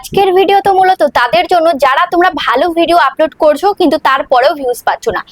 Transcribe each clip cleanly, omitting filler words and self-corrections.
আজকের ভিডিও তো মূলত তাদের জন্য যারা তোমরা ভালো ভিডিও আপলোড করছো কিন্তু তারপরেও ভিউজ পাচ্ছ না।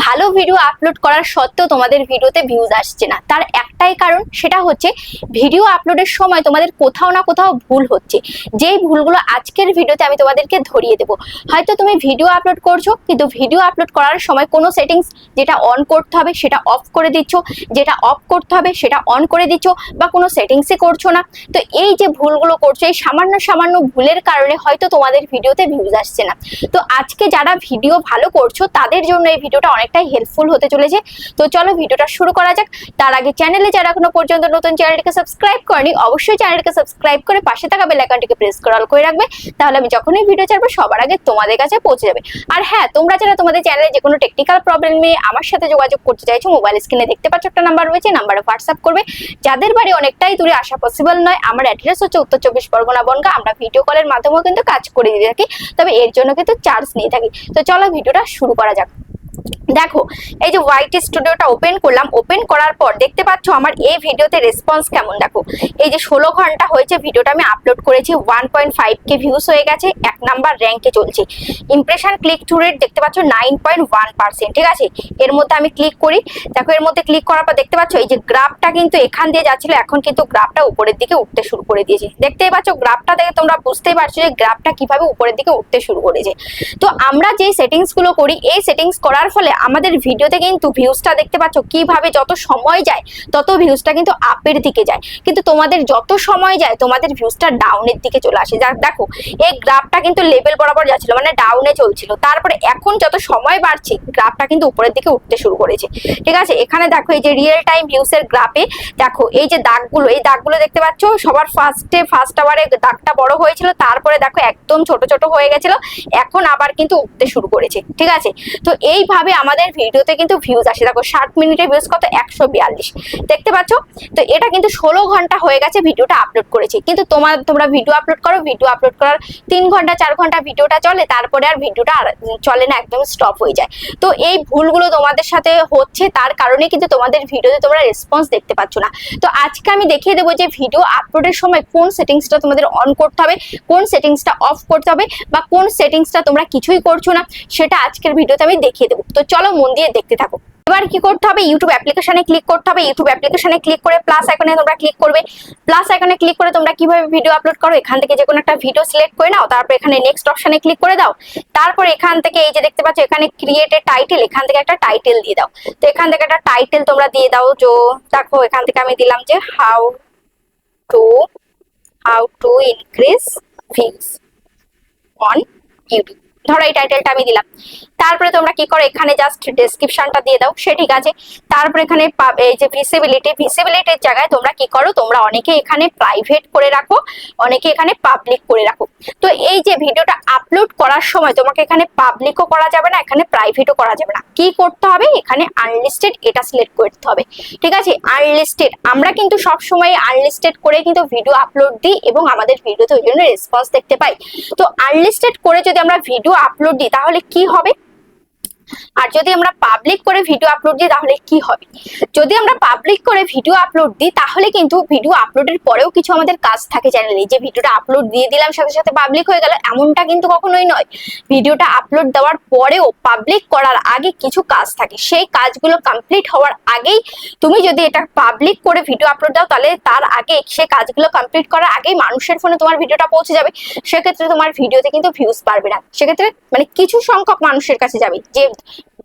ভালো ভিডিও আপলোড করার সত্ত্বেও তোমাদের ভিডিওতে ভিউজ আসছে না, তার একটাই কারণ, সেটা হচ্ছে ভিডিও আপলোডের সময় তোমাদের কোথাও না কোথাও ভুল হচ্ছে। যেই ভুলগুলো আজকের ভিডিওতে আমি তোমাদেরকে ধরিয়ে দেবো। হয়তো তুমি ভিডিও আপলোড করছো কিন্তু ভিডিও আপলোড করার সময় কোনো সেটিংস যেটা অন করতে হবে সেটা অফ করে দিচ্ছ, যেটা অফ করতে হবে সেটা অন করে দিচ্ছ, বা কোনো সেটিংসই করছো না। তো এই যে ভুলগুলো করছো, এই সামান্য সামান্য ভুলের কারণে হয়তো তোমাদের ভিডিওতে ভিউজ আসছে না। তো আজকে যারা ভিডিও ভালো করছো তাদের জন্য এই ভিডিওটা অনেকটাই হেল্পফুল হতে চলেছে। তো চলো ভিডিওটা শুরু করা যাক। তার আগে চ্যানেলে যারা এখনো পর্যন্ত নতুন, চ্যানেলটিকে সাবস্ক্রাইব করনি, অবশ্যই চ্যানেলটিকে সাবস্ক্রাইব করে পাশে থাকা বেল আইকনটিকে প্রেস করে অল করে রাখবে, তাহলে আমি যখনই ভিডিও ছাড়বো সবার আগে তোমাদের কাছে পৌঁছে যাবে। আর হ্যাঁ, তোমরা যারা তোমাদের চ্যানেলে যে কোনো টেকনিক্যাল প্রবলেম নিয়ে আমার সাথে যোগাযোগ করতে চাইছো, মোবাইল স্ক্রিনে দেখতে পাচ্ছ একটা নাম্বার রয়েছে, নাম্বারে হোয়াটসঅ্যাপ করবে। যাদের বাড়ি অনেকটাই দূরে আসা পসিবল নয়, আমার অ্যাড্রেস হচ্ছে উত্তর 24 পরগনা বনগাঁ। আমরা ভিডিও কলের মাধ্যমেও কিন্তু কাজ করে দিয়ে থাকি, তবে এর জন্য কিন্তু চার্জ নিয়ে থাকি। তো চলো ভিডিওটা শুরু করা যাক। দেখো, এই যে ওয়াইটি স্টুডিওটা ওপেন করলাম, ওপেন করার পর দেখতে পাচ্ছ আমার এই ভিডিওতে রেসপন্স কেমন। দেখো, এই যে 16 ঘন্টা হয়েছে ভিডিওটা আমি আপলোড করেছি, 1.5K ভিউজ হয়ে গেছে, 1 নাম্বার র্যাঙ্কে চলছে। ইমপ্রেশন ক্লিক টু রেট দেখতে পাচ্ছ 9.1%। ঠিক আছে, এর মধ্যে আমি ক্লিক করি। দেখো, এর মধ্যে ক্লিক করার পর দেখতে পাচ্ছ এই যে গ্রাফটা কিন্তু এখান দিয়ে যাচ্ছিল, এখন কিন্তু গ্রাফটা উপরের দিকে উঠতে শুরু করে দিয়েছে। দেখতেই পাচ্ছ গ্রাফটা দেখে তোমরা বুঝতেই পারছো যে গ্রাফটা কিভাবে উপরের দিকে উঠতে শুরু করেছে। তো আমরা যে সেটিংস গুলো করি, এই সেটিংস করার ফলে আমাদের ভিডিওতে কিন্তু ভিউজটা দেখতে পাচ্ছ কিভাবে যত সময় যায় তত ভিউজটা কিন্তু আপের দিকে যায়, কিন্তু তোমাদের যত সময় যায় তোমাদের ভিউজটা ডাউনের দিকে চলে আসে। দেখো, এই গ্রাফটা কিন্তু লেভেল বরাবর যাচ্ছিল, মানে ডাউনে চলছিল, তারপরে এখন যত সময় বাড়ছে গ্রাফটা কিন্তু উপরের দিকে উঠতে শুরু করেছে। ঠিক আছে, এখানে দেখো এই যে রিয়েল টাইম ভিউসের গ্রাফে দেখো এই যে দাগগুলো, এই দাগগুলো দেখতে পাচ্ছ, সবার ফার্স্ট আওয়ারে দাগটা বড় হয়েছিল, তারপরে দেখো একদম ছোট ছোট হয়ে গেছিল, এখন আবার কিন্তু উঠতে শুরু করেছে। ঠিক আছে, তো এইভাবে আমাদের ভিডিওতে কিন্তু ভিউজ আসে। দেখো 60 মিনিটের ভিউজ কত, 142 দেখতে পাচ্ছ। তো এটা কিন্তু 16 ঘন্টা হয়ে গেছে ভিডিওটা আপলোড করেছি, কিন্তু তোমরা ভিডিও আপলোড করো, ভিডিও আপলোড করার 3 ঘন্টা 4 ঘন্টা ভিডিওটা চলে, তারপরে আর ভিডিওটা চলে না, একদম স্টপ হয়ে যায়। তো এই ভুলগুলো তোমাদের সাথে হচ্ছে, তার কারণে কিন্তু তোমাদের ভিডিওতে তোমরা রেসপন্স দেখতে পাচ্ছ না। তো আজকে আমি দেখিয়ে দেবো যে ভিডিও আপলোডের সময় কোন সেটিংসটা তোমাদের অন করতে হবে, কোন সেটিংসটা অফ করতে হবে, বা কোন সেটিংসটা তোমরা কিছুই করছো না, সেটা আজকের ভিডিওতে আমি দেখিয়ে দেবো। তো চলো মন দিয়ে দেখতে থাকো। এবার কি করতে হবে, ইউটিউব অ্যাপ্লিকেশনে ক্লিক করতে হবে। ইউটিউব অ্যাপ্লিকেশনে ক্লিক করে প্লাস আইকনে তোমরা ক্লিক করবে। প্লাস আইকনে ক্লিক করে তোমরা কিভাবে ভিডিও আপলোড করো, এখান থেকে যে কোনো একটা ভিডিও সিলেক্ট করে নাও, তারপর এখানে নেক্সট অপশনে ক্লিক করে দাও। তারপর এখান থেকে এই যে দেখতে পাচ্ছ এখানে ক্রিয়েট এ টাইটেল, এখান থেকে একটা টাইটেল দিয়ে দাও। তো এখান থেকে একটা টাইটেল তোমরা দিয়ে দাও। দেখো এখান থেকে আমি দিলাম যে how to increase views on YouTube. ধরো এই টাইটেলটা আমি দিলাম। তারপরে তোমরা কি করো, এখানে জাস্ট ডেসক্রিপশনটা দিয়ে দাও, সে ঠিক আছে। তারপরে এখানে এই যে ভিজিবিলিটির জায়গায় তোমরা কি করো, তোমরা অনেকে এখানে প্রাইভেট করে রাখো, অনেকে এখানে পাবলিক করে রাখো। তো এই যে ভিডিওটা আপলোড করার সময় তোমাকে এখানে পাবলিকও করা যাবে না, এখানে প্রাইভেটও করা যাবে না। কি করতে হবে, এখানে আনলিস্টেড এটা সিলেক্ট করতে হবে। ঠিক আছে, আনলিস্টেড, আমরা কিন্তু সব সময় আনলিস্টেড করে কিন্তু ভিডিও আপলোড দিই এবং আমাদের ভিডিওতে ওই জন্য রেসপন্স দেখতে পাই। তো আনলিস্টেড করে যদি আমরা ভিডিও আপলোড দিই তাহলে কি হবে, আর যদি আমরা পাবলিক করে ভিডিও আপলোড দিই তাহলে কি হবে। যদি আমরা পাবলিক করে ভিডিও আপলোড দিই তাহলে কিন্তু ভিডিও আপলোডের পরেও কিছু আমাদের কাজ থাকে চ্যানেলে, যে ভিডিওটা আপলোড দিয়ে দিলাম সাথে সাথে পাবলিক হয়ে গেল, এমনটা কিন্তু কখনোই নয়। ভিডিওটা আপলোড দেওয়ার পরেও পাবলিক করার আগে কিছু কাজ থাকে, সেই কাজগুলো কমপ্লিট হওয়ার আগেই তুমি যদি এটা পাবলিক করে ভিডিও আপলোড দাও তাহলে তার আগে সে কাজগুলো কমপ্লিট করার আগেই মানুষের ফোনে তোমার ভিডিওটা পৌঁছে যাবে। সেক্ষেত্রে তোমার ভিডিওতে কিন্তু ভিউজ পারবে না, সেক্ষেত্রে মানে কিছু সংখ্যক মানুষের কাছে যাবে, যে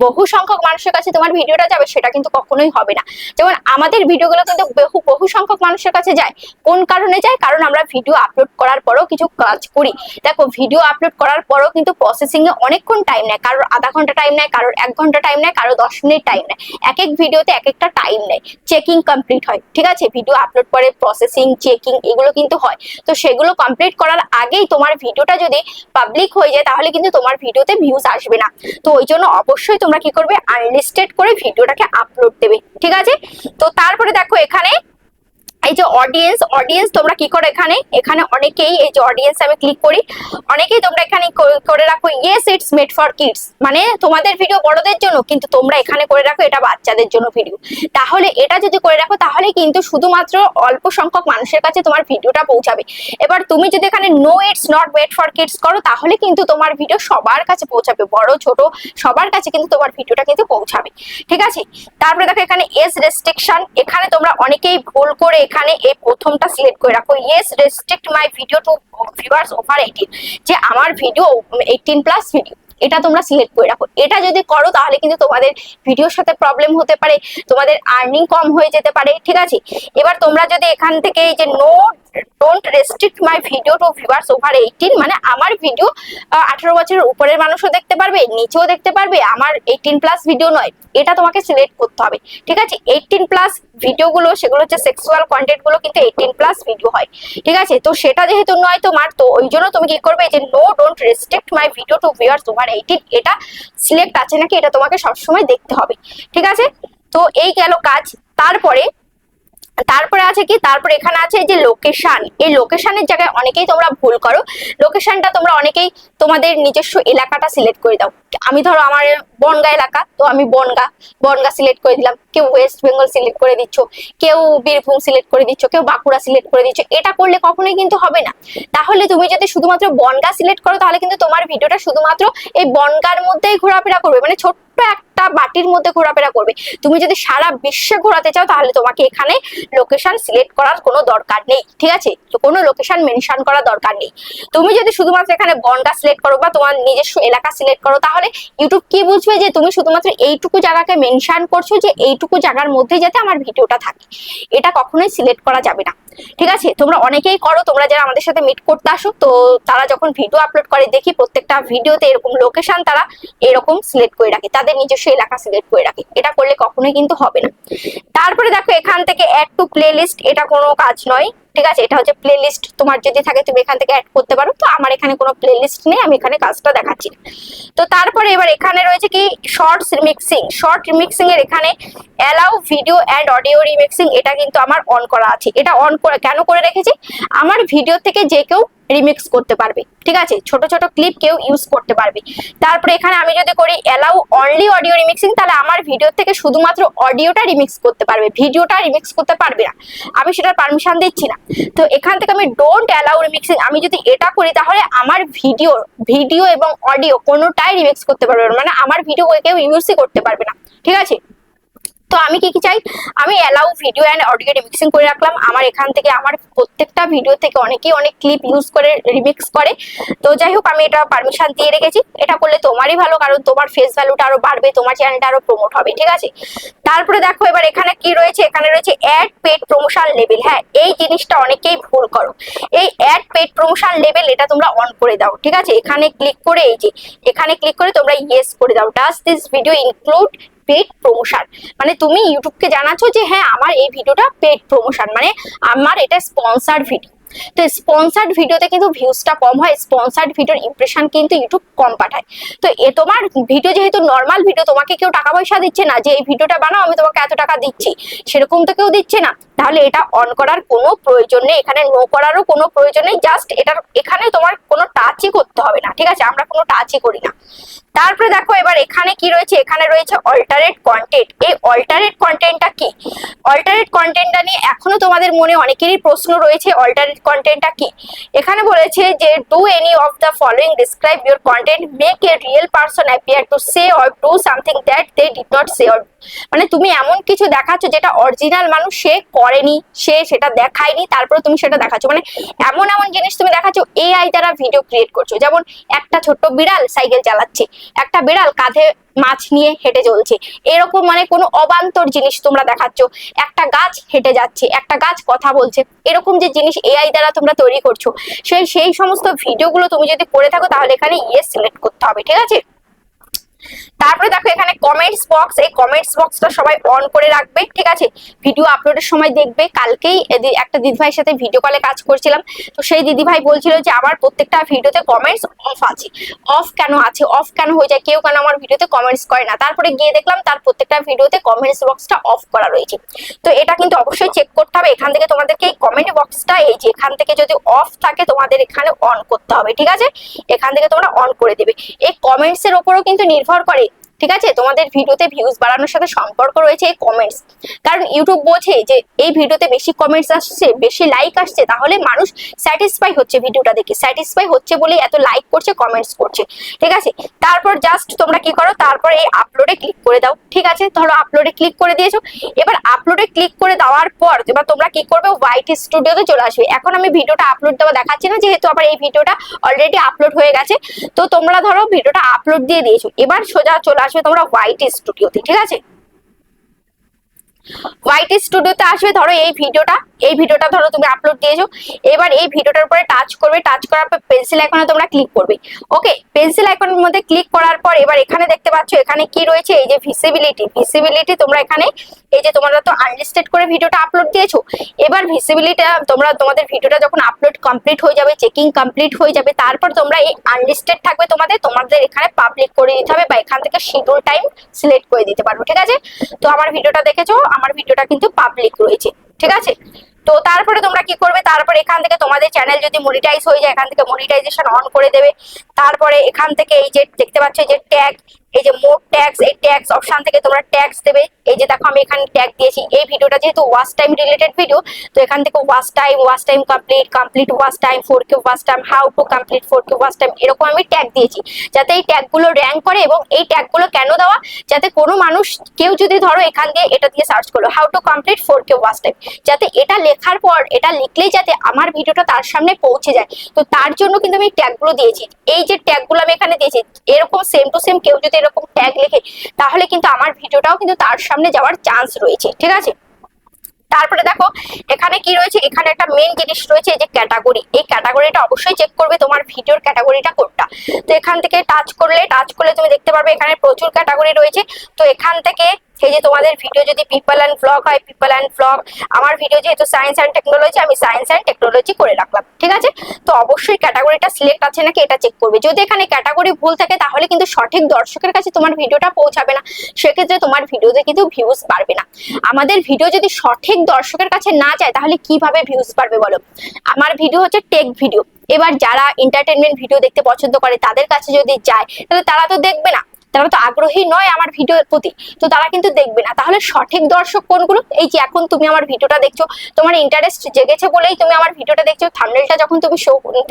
বহু সংখ্যক মানুষের কাছে তোমার ভিডিওটা যাবে সেটা কিন্তু কখনোই হবে না। যেমন আমাদের ভিডিওগুলো কিন্তু বহু সংখ্যক মানুষের কাছে যায়। কোন কারণে যায়, কারণ আমরা ভিডিও আপলোড করার পরেও কিছু কাজ করি। দেখো, ভিডিও আপলোড করার পরেও কিন্তু প্রসেসিং এ অনেকক্ষণ টাইম নেয়, কারোর আধা ঘন্টা টাইম নেয়, কারোর 1 ঘন্টা টাইম নেয়, কারোর 10 মিনিট টাইম নেয়। এক এক ভিডিওতে এক একটা টাইম নেয়, চেকিং কমপ্লিট হয়। ঠিক আছে, ভিডিও আপলোড করে প্রসেসিং, চেকিং এগুলো কিন্তু হয়। তো সেগুলো কমপ্লিট করার আগেই তোমার ভিডিওটা যদি পাবলিক হয়ে যায় তাহলে কিন্তু তোমার ভিডিওতে ভিউজ আসবে না। তো ওই জন্য অবশ্যই তোমরা কি করবে, আনলিস্টেড করে ভিডিওটাকে আপলোড দেবে। ঠিক আছে, তো তারপরে দেখো এখানে এই যে অডিয়েন্স তোমরা কি করো, এখানে অনেকেই এই যে অডিয়েন্স আমি ক্লিক করি, অনেকেই তোমরা এখানে করে রাখো yes it's made for kids, মানে তোমাদের ভিডিও বড়দের জন্য, কিন্তু তোমরা এখানে করে রাখো এটা বাচ্চাদের জন্য ভিডিও। তাহলে এটা যদি করে রাখো তাহলে কিন্তু শুধুমাত্র অল্প সংখ্যক মানুষের কাছে তোমার ভিডিওটা পৌঁছাবে। এবার তুমি যদি এখানে no it's not made for kids করো তাহলে কিন্তু তোমার ভিডিও সবার কাছে পৌঁছাবে, বড় ছোট সবার কাছে কিন্তু তোমার ভিডিওটা কিন্তু পৌঁছাবে, ঠিক আছে। তারপরে দেখো এখানে এজ রেস্ট্রিকশন, এখানে তোমরা অনেকেই ভুল করে এখানে এই প্রথমটা সিলেক্ট করে রাখো, yes restrict my video to viewers over 18, যে আমার ভিডিও 18+ ভিডিও, এটা তোমরা সিলেক্ট করে রাখো। এটা যদি করো তাহলে কিন্তু তোমাদের ভিডিওর সাথে প্রবলেম হতে পারে, তোমাদের আর্নিং কম হয়ে যেতে পারে, ঠিক আছে। এবার তোমরা যদি এখান থেকে এই যে no don't restrict my video to viewers over 18, মানে আমার ভিডিও 18 বছরের উপরের মানুষও দেখতে পারবে, নিচেও দেখতে পারবে, আমার 18+ ভিডিও নয়, এটা তোমাকে সিলেক্ট করতে হবে, ঠিক আছে। 18+ ভিডিওগুলো সেগুলো হচ্ছে সেক্সুয়াল কন্টেন্ট গুলো কিন্তু 18+ ভিডিও হয়, ঠিক আছে। তো সেটা যেহেতু নয় তোমার, তো ওই জন্য তুমি কি করবে যে no don't restrict my video to viewers over 18, এটা সিলেক্ট আছে নাকি এটা তোমাকে সবসময় দেখতে হবে, ঠিক আছে। তো এই গেল কাজ। তারপরে আছে কি, তারপরে এখানে আছে যে লোকেশন, এই লোকেশনের জায়গায় অনেকেই তোমরা ভুল করো। লোকেশনটা তোমরা অনেকেই তোমাদের নিজস্ব এলাকাটা সিলেক্ট করে দাও। আমি ধরো আমার বনগা এলাকা, তো আমি বনগা সিলেক্ট করে দিলাম, কেউ ওয়েস্ট বেঙ্গল সিলেক্ট করে দিচ্ছ, কেউ বীরভূম সিলেক্ট করে দিচ্ছ, কেউ বাঁকুড়া সিলেক্ট করে দিচ্ছ, এটা করলে কখনোই কিন্তু হবে না। তাহলে তুমি যদি শুধুমাত্র বনগা সিলেক্ট করো তাহলে কিন্তু তোমার ভিডিওটা শুধুমাত্র এই বনগার মধ্যেই ঘোরাফেরা করবে, মানে ছোট্ট একটা বাটির মধ্যে ঘোরাফেরা করবে। তুমি যদি সারা বিশ্বে ঘোরাতে চাও তাহলে তোমাকে এখানে লোকেশন সিলেক্ট করার কোনো দরকার নেই, ঠিক আছে, তো কোনো লোকেশন মেনশন করার দরকার নেই। তুমি যদি শুধুমাত্র এখানে বনগা সিলেক্ট করো বা তোমার নিজস্ব এলাকা সিলেক্ট করো তাহলে ইউটিউব কি বুঝবে যে তুমি শুধুমাত্র এইটুকু জায়গাকে মেনশন করছো, যে এইটুকু জায়গার মধ্যে যাতে আমার ভিডিওটা থাকে, এটা কখনোই সিলেক্ট করা যাবে না, ঠিক আছে। তোমরা অনেকেই করো, তোমরা যারা আমাদের সাথে মিট করতে আসো, তো তারা যখন ভিডিও আপলোড করে দেখি প্রত্যেকটা ভিডিওতে এরকম লোকেশন তারা এরকম সিলেক্ট করে রাখে, তাদের নিজস্ব এলাকা সিলেক্ট করে রাখে, এটা করলে কখনোই কিন্তু হবে না। তারপরে দেখো এখান থেকে অ্যাড টু প্লেলিস্ট, এটা কোনো কাজ নয়, ঠিক আছে। এটা হচ্ছে প্লেলিস্ট, তোমার যদি থাকে তুমি এখান থেকে অ্যাড করতে পারো, তো আমার এখানে কোনো প্লেলিস্ট নেই, আমি এখানে কাজটা দেখাচ্ছি। তো তারপরে এবার এখানে রয়েছে কি শর্টস রিমিক্সিং, শর্ট রিমিক্সিং এর এখানে allow video and audio remixing, এটা কিন্তু আমার অন করা আছে। এটা অন করে কেন করে রেখেছি, আমার ভিডিও থেকে যে কেউ রিমিক্স করতে পারবে, ঠিক আছে, ছোট ছোট ক্লিপ কেউ ইউজ করতে পারবে। তারপরে এখানে আমি যদি করি অ্যালাউ অনলি অডিও রিমিক্সিং, তাহলে আমার ভিডিও থেকে শুধুমাত্র অডিওটা রিমিক্স করতে পারবে, ভিডিওটা রিমিক্স করতে পারবে না, আমি সেটার পারমিশন দিচ্ছি না। তো এখান থেকে আমি ডোন্ট অ্যালাউ রিমিক্সিং, আমি যদি এটা করি তাহলে আমার ভিডিও এবং অডিও কোনোটাই রিমিক্স করতে পারবে না, মানে আমার ভিডিও কেউ ইউজই করতে পারবে না, ঠিক আছে। তো আমি কি চাই, আমি allow video and audio remixing করে রাখলাম। আমার এখান থেকে আমার প্রত্যেকটা ভিডিও থেকে অনেকেই অনেক ক্লিপ ইউজ করে রিমিক্স করে, তো যাই হোক আমি এটা পারমিশন দিয়ে রেখেছি। এটা করলে তোমারই ভালো, কারণ তোমার ফেস ভ্যালুটা আরো বাড়বে, তোমার চ্যানেলটা আরো প্রমোট হবে, ঠিক আছে। তারপরে দেখো এবার এখানে কি রয়েছে, এখানে রয়েছে অ্যাড পেড প্রমোশন লেভেল। হ্যাঁ, এই জিনিসটা অনেকেই ভুল করো, এই অ্যাড পেড প্রমোশন লেভেল এটা তোমরা অন করে দাও, ঠিক আছে। এখানে ক্লিক করে এই যে এখানে ক্লিক করে তোমরা ইয়েস করে দাও, does this video include paid promotion, মানে তুমি ইউটিউবকে জানাচ্ছো যে হ্যাঁ আমার এই ভিডিওটা পেড প্রমোশন, মানে আমার এটা স্পন্সার্ড ভিডিও। তো স্পন্সার্ড ভিডিওতে কিন্তু ভিউজটা কম হয়, স্পন্সার্ড ভিডিওর ইমপ্রেশন কিন্তু ইউটিউব কম পাঠায়। তো তোমার ভিডিও যেহেতু নর্মাল ভিডিও, তোমাকে কেউ টাকা পয়সা দিচ্ছে না যে এই ভিডিওটা বানাও আমি তোমাকে এত টাকা দিচ্ছি, সেরকম তো কেউ দিচ্ছে না, তাহলে এটা অন করার কোনো প্রয়োজন নেই, এখানে নো করারও কোনো প্রয়োজন নেই, জাস্ট এটার এখানে তোমার কোনো টাচই করতে হবে না, ঠিক আছে, আমরা কোনো টাচই করি না। তারপরে দেখো এবার এখানে কি রয়েছে, এখানে রয়েছে অল্টারেট কন্টেন্ট। এই অল্টারেট কন্টেন্টটা কি, অল্টারেট কন্টেন্টটা নিয়ে এখনো তোমাদের মনে অনেকেরই প্রশ্ন রয়েছে, অল্টারেট কন্টেন্টটা কি। এখানে বলেছে যে do any of the following describe your content, make a real person appear to say or do something that they did not say or, মানে তুমি এমন কিছু দেখাচ্ছ যেটা অরিজিনাল মানুষ সে করেনি, সে সেটা দেখায়নি, তারপরে তুমি সেটা দেখাচ্ছ, মানে এমন এমন জিনিস তুমি দেখাচ্ছ, এআই দ্বারা ভিডিও ক্রিয়েট করছো। যেমন একটা ছোট্ট বিড়াল সাইকেল চালাচ্ছে, একটা বিড়াল কাঁধে মাছ নিয়ে হেঁটে চলছে, এরকম মানে কোনো অবান্তর জিনিস তোমরা দেখাচ্ছ, একটা গাছ হেঁটে যাচ্ছে, একটা গাছ কথা বলছে, এরকম যে জিনিস এআই দ্বারা তোমরা তৈরি করছো, সেই সমস্ত ভিডিওগুলো তুমি যদি করে থাকো তাহলে এখানে ইয়েস সিলেক্ট করতে হবে, ঠিক আছে। তারপরে দেখো এখানে কমেন্টস বক্স, এই কমেন্টস বক্সটা সবাই অন করে রাখবে, ঠিক আছে। ভিডিও আপলোডের সময় দেখবে, কালকেই একটা দিদিভাইয়ের সাথে ভিডিও কলে কাজ করছিলাম, তো সেই দিদিভাই বলছিল যে আমার প্রত্যেকটা ভিডিওতে কমেন্টস অফ আছে। অফ কেন আছে, অফ কেন হয়ে যায়, কেউ কেন আমার ভিডিওতে কমেন্টস করে না? তারপরে গিয়ে দেখলাম তার প্রত্যেকটা ভিডিওতে কমেন্টস বক্সটা অফ করা রয়েছে। তো এটা কিন্তু অবশ্যই চেক করতে হবে। এখান থেকে তোমাদেরকে এই কমেন্ট বক্সটা, এই যে এখান থেকে যদি অফ থাকে তোমাদের এখানে অন করতে হবে, ঠিক আছে। এখান থেকে তোমরা অন করে দেবে। এই কমেন্টস এর উপরও কিন্তু নির্ভর করে, ঠিক আছে, তোমাদের ভিডিওতে ভিউজ বাড়ানোর সাথে সম্পর্ক রয়েছে এই কমেন্টস। কারণ ইউটিউব বোঝে যে এই ভিডিওতে বেশি কমেন্টস আসছে, বেশি লাইক আসছে, তাহলে মানুষ স্যাটিসফাই হচ্ছে ভিডিওটা দেখে, স্যাটিসফাই হচ্ছে বলেই এত লাইক করছে, কমেন্টস করছে, ঠিক আছে। তারপর জাস্ট তোমরা কি করো, তারপর এই আপলোডে ক্লিক করে দাও, ঠিক আছে। ধরো আপলোডে ক্লিক করে দিয়েছো, এবার আপলোডে ক্লিক করে দেওয়ার পর এবার তোমরা কি করবে, ওয়াইটি স্টুডিওতে চলে আসবে। এখন আমি ভিডিওটা আপলোড দেওয়া দেখাচ্ছি না, যেহেতু আবার এই ভিডিওটা অলরেডি আপলোড হয়ে গেছে। তো তোমরা ধরো ভিডিওটা আপলোড দিয়ে দিয়েছো, এবার সোজা চলে আসবে তোমরা ওয়াইটি স্টুডিওতে, ঠিক আছে। ওয়াইটি স্টুডিওতে আসবে, ধরো এই ভিডিওটা ধরো তুমি আপলোড দিয়েছো। এবার এই ভিডিওটার উপরে টাচ করবে, টাচ করার পর পেন্সিল আইকনে তোমরা ক্লিক করবে। ওকে, পেন্সিল আইকনের মধ্যে ক্লিক করার পর এবার এখানে দেখতে পাচ্ছ এখানে কি রয়েছে, এই যে ভিজিবিলিটি। তোমরা এখানে এই যে তোমরা তো আনলিস্টেড করে ভিডিওটা আপলোড দিয়েছো, এবার ভিজিবিলিটি তোমরা তোমাদের ভিডিওটা যখন আপলোড কমপ্লিট হয়ে যাবে, চেকিং কমপ্লিট হয়ে যাবে, তারপর তোমরা এই আনলিস্টেড থাকবে তোমাদের এখানে পাবলিক করে দিতে হবে, বা এখান থেকে শিডিউল টাইম সিলেক্ট করে দিতে পারবো, ঠিক আছে। তো আমার ভিডিওটা দেখেছো, আমার ভিডিওটা কিন্তু পাবলিক রয়েছে, ঠিক আছে। তো তারপরে তোমরা কি করবে, তারপরে এখান থেকে তোমাদের চ্যানেল যদি মনিটাইজ হয়ে যায়, এখান থেকে মনিটাইজেশন অন করে দেবে। তারপরে এখান থেকে এই যে দেখতে পাচ্ছ এই যে ট্যাগ, এই যে মোর ট্যাগস, এই ট্যাগস অপশন থেকে তোমরা ট্যাগস দেবে। এই যে দেখো আমি এখানে ট্যাগ দিয়েছি, এই ভিডিওটা যেহেতু ওয়াচ টাইম রিলেটেড ভিডিও, তো এখান থেকে watch time complete watch time, 4K watch time, how to complete 4K watch time, এরকম আমি ট্যাগ দিয়েছি, যাতে এই ট্যাগগুলো র্যাঙ্ক করে। এবং এই ট্যাগগুলো কেন দেওয়া, যাতে কোনো মানুষ কেউ যদি ধরো এখান দিয়ে এটা দিয়ে সার্চ করলো how to complete 4K watch time, যাতে এটা লেখার পর এটা লিখলেই যাতে আমার ভিডিওটা তার সামনে পৌঁছে যায়। তো তার জন্য কিন্তু আমি ট্যাগগুলো দিয়েছি। এই যে ট্যাগগুলো আমি এখানে দিয়েছি, এরকম সেম টু সেম কেউ যদি এরকম ট্যাগ লেখে, তাহলে কিন্তু আমার ভিডিওটাও কিন্তু তার সামনে যাওয়ার চান্স রয়েছে, ঠিক আছে। তারপরে দেখো এখানে কি রয়েছে, এখানে একটা মেন জিনিস রয়েছে, এই যে ক্যাটাগরি। এই ক্যাটাগরিটা অবশ্যই চেক করবে তোমার ভিডিওর ক্যাটাগরিটা কোনটা। তো এখান থেকে টাচ করলে তুমি দেখতে পারবে এখানে প্রচুর ক্যাটাগরি রয়েছে। তো এখান থেকে এই যে তোমাদের ভিডিও যদি পিপল অ্যান্ড ব্লগ হয়, পিপল অ্যান্ড ব্লগ, আমার ভিডিও যেহেতু সায়েন্স অ্যান্ড টেকনোলজি, আমি সায়েন্স অ্যান্ড টেকনোলজি করে রাখলাম, ঠিক আছে। তো অবশ্যই ক্যাটাগরিটা সিলেক্ট আছে নাকি এটা চেক করবে। যদি এখানে ক্যাটাগরি ভুল থাকে, তাহলে কিন্তু সঠিক দর্শকের কাছে তোমার ভিডিওটা পৌঁছাবে না, সেক্ষেত্রে তোমার ভিডিওতে কিন্তু ভিউজ বাড়বে না। আমাদের ভিডিও যদি সঠিক দর্শকের কাছে না যায়, তাহলে কিভাবে ভিউজ বাড়বে বলো। আমার ভিডিও হচ্ছে টেক ভিডিও, এবার যারা এন্টারটেনমেন্ট ভিডিও দেখতে পছন্দ করে তাদের কাছে যদি যায়, তাহলে তারা তো দেখবে না, তারা তো আগ্রহী নয় আমার ভিডিওর প্রতি, তো তারা কিন্তু দেখবে না। তাহলে সঠিক দর্শক কোনগুলো, এই যে এখন তুমি আমার ভিডিওটা দেখছো, তোমার ইন্টারেস্ট জেগেছে বলেই তুমি আমার ভিডিওটা দেখছো, থাম্বনেলটা যখন তুমি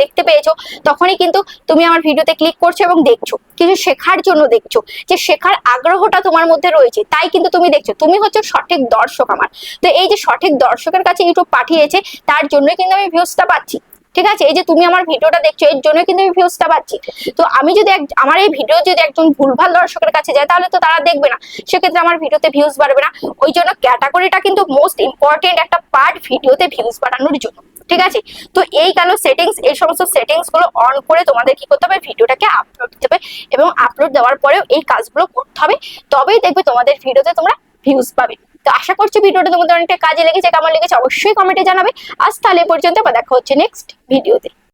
দেখতে পেয়েছো, তখনই কিন্তু তুমি আমার ভিডিওতে ক্লিক করছো এবং দেখছো, কিছু শেখার জন্য দেখছো, যে শেখার আগ্রহটা তোমার মধ্যে রয়েছে, তাই কিন্তু তুমি দেখছো, তুমি হচ্ছে সঠিক দর্শক আমার। তো এই যে সঠিক দর্শকের কাছে ইউটিউব পাঠিয়েছে, তার জন্যই কিন্তু আমি ভিউজটা পাচ্ছি, ঠিক আছে। এই যে তুমি আমার ভিডিওটা দেখছো, এর জন্য কিন্তু আমি ভিউজটা পাচ্ছি। তো আমি যদি আমার এই ভিডিও যদি একজন ভুলভাল দর্শকের কাছে যায়, তাহলে তো তারা দেখবে না, সেক্ষেত্রে আমার ভিডিওতে ভিউজ বাড়বে না। ওই জন্য ক্যাটাগরিটা কিন্তু মোস্ট ইম্পর্টেন্ট একটা পার্ট ভিডিওতে ভিউজ বাড়ানোর জন্য, ঠিক আছে। তো এই গেল সেটিংস, এই সমস্ত সেটিংস গুলো অন করে তোমাদের কি করতে হবে, ভিডিওটাকে আপলোড দিতে হবে, এবং আপলোড দেওয়ার পরেও এই কাজগুলো করতে হবে, তবেই দেখবে তোমাদের ভিডিওতে তোমরা ভিউজ পাবে। তো আশা করছি ভিডিওটা তোমাদের অনেকটা কাজে লেগেছে, কেমন লেগেছে অবশ্যই কমেন্টে জানাবে। আজ তাহলে পর্যন্ত, আবার দেখা হচ্ছে নেক্সট ভিডিওতে।